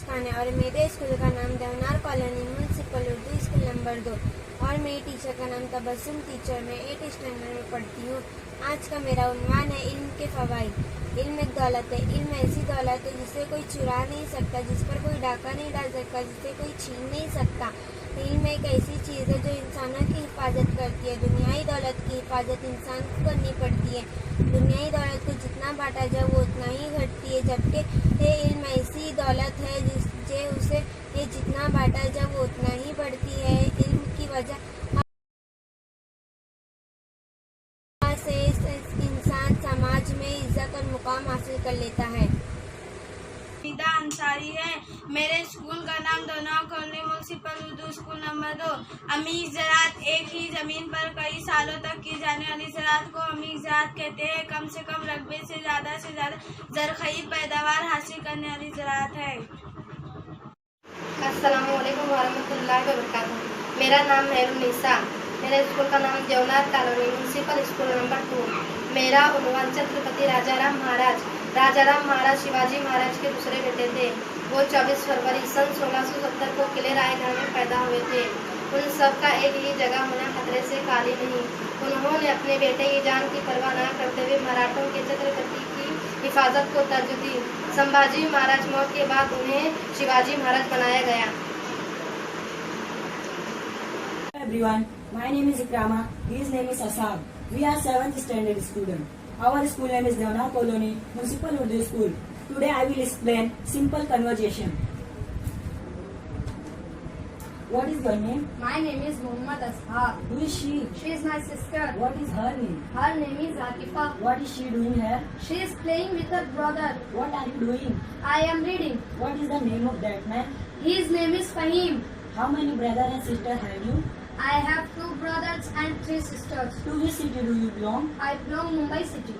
खान है और मेरे स्कूल का नाम Deonar colony municipal Urdu school number 2 और मेरी टीचर का नाम तबस्सुम टीचर। मैं 8th स्टैंडर्ड में पढ़ती हूँ। आज का मेरा उन्वान है इल्म के फ़वाइद। इल्म एक दौलत है। इल्म ऐसी दौलत है जिसे कोई चुरा नहीं सकता, जिस पर कोई डाका नहीं डाल सकता, जिसे कोई छीन नहीं सकता। इल्म एक ऐसी चीज़ है जो इंसानों की हिफाजत करती है। दुनियाई दौलत की हिफाजत इंसान को करनी पड़ती है। दुनियाई दौलत को जितना बांटा जाए वो उतना ही घटती है, जबकि इल्म ऐसी दौलत है जिसे उसे जितना बांटा जाए वो उतना ही बढ़ती है। इल्म की वजह से इंसान समाज में इज्जत और मुकाम हासिल कर लेता है। निदा अंसारी है। मेरे स्कूल का नाम Deonar colony municipal Urdu school number 2। अमीर ज़राअत एक ही ज़मीन पर कई सालों तक की जाने वाली ज़राअत को अमीर ज़राअत कहते हैं। कम से कम रकबे से ज़्यादा ज़रख़ीज़ पैदावार हासिल करने वाली ज़राअत है। अस्सलामुअलैकुम वरहमतुल्लाहि वबरकातुहू। मेरा नाम मेहरुन्निसा। मेरे स्कूल का नाम Deonar colony municipal school number 2। मेरा उन्वान छत्रपति राजाराम महाराज शिवाजी महाराज के दूसरे बेटे थे। वो 24 फरवरी सन 1670 को किले रायगढ़ में पैदा हुए थे। उन सब का एक ही जगह होना खतरे से खाली नहीं। उन्होंने अपने बेटे की जान की परवाह न करते हुए मराठों के छत्रपति की हिफाजत को तरजीह दी। संभाजी महाराज मौत के बाद उन्हें शिवाजी महाराज बनाया गया। Everyone, my name is Ikrama. His name is Asad. We are 7th standard student. Our school name is Devnar Colony Municipal Urdu School. Today I will explain simple conversation. What is your name? My name is Muhammad Ashar. Who is she? She is my sister. What is her name? Her name is Atifa. What is she doing here? She is playing with her brother. What are you doing? I am reading. What is the name of that man? His name is Fahim. How many brothers and sisters have you? I have 2 brothers and 3 sisters. To which city do you belong? I belong Mumbai city.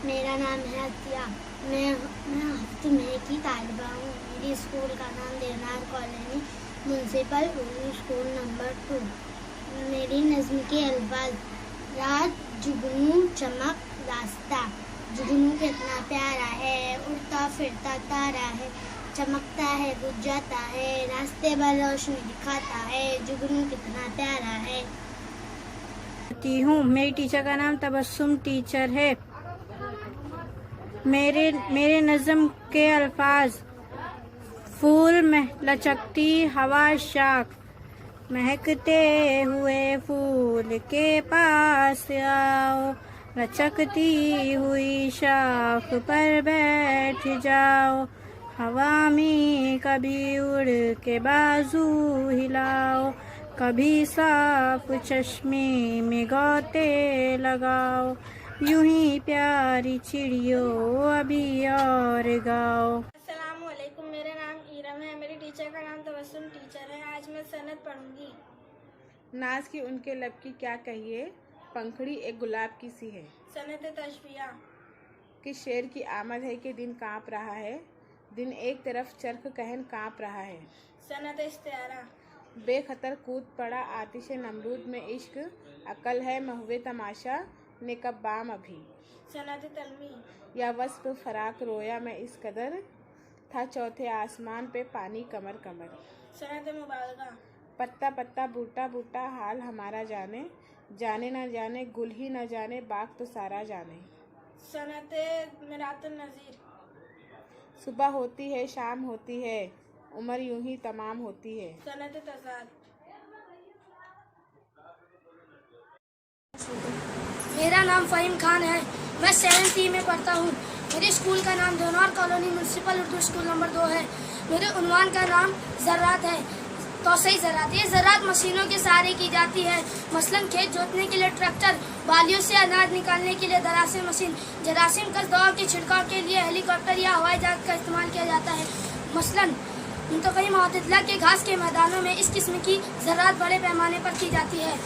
मेरा नाम है अतिया। मैं हफ्ते में की तालिबा हूँ। मेरी school का नाम Deonar colony municipal Urdu school number 2। मेरी नज़्म के अल्फाज। रात जुगनू चमक रास्ता। जुगनू कितना प्यारा है, उड़ता फिरता तारा है, चमकता है बुझ जाता है, रास्ते पर रोशनी दिखाता है। जुगनू कितना प्यारा है। मेरी टीचर का नाम तबस्सुम टीचर है। मेरे नज़्म के अल्फाज। फूल में लचकती हवा शाख, महकते हुए फूल के पास आओ, लचकती हुई शाख पर बैठ जाओ, हवा में कभी उड़ के बाजू हिलाओ, कभी साफ चश्मे में गोते लगाओ, यूं ही प्यारी चिड़ियों अभी और गाओ। अस्सलामुअलैकुम। मेरा नाम ईरम है। मेरी टीचर का नाम तबस्सुम टीचर है। आज मैं सनत पढ़ूंगी। नाज की उनके लब की क्या कहिए, पंखड़ी एक गुलाब की सी है। सनत तशबिया। किस शेर की आमद है कि दिन काँप रहा है, दिन एक तरफ चरख कहन काँप रहा है। सनत इस्तिआरा। बेखतर कूद पड़ा आतिश नमरूद में इश्क, अकल है महुए तमाशा ने कब बाम अभी। सनत तलमी। या वस्फ फराक रोया में इस कदर, था चौथे आसमान पे पानी कमर कमर। सनत मुबालगा। पत्ता पत्ता बूटा बूटा हाल हमारा जाने, जाने न जाने गुल ही न जाने बाग तो सारा जाने। सनत मिरातुन नज़ीर। सुबह होती है शाम होती है, उम्र यूं ही तमाम होती है। सनत तज़ाद। मेरा नाम फ़हीम खान है। मैं 7th में पढ़ता हूँ। मेरे स्कूल का नाम Deonar colony municipal Urdu school number 2 है। मेरे उन्वान का नाम ज़राअत है। तोसई ज़राअत। ये ज़राअत मशीनों के सहारे की जाती है। मसलन खेत जोतने के लिए ट्रैक्टर, बालियों से अनाज निकालने के लिए दरासे मशीन, जरासीम कस दवा के छिड़काव के लिए हेलीकॉप्टर या हवाई जहाज का इस्तेमाल किया जाता है। मसलन मुंतक़ी मुअतदला के घास के मैदानों में इस किस्म की ज़राअत बड़े पैमाने पर की जाती है।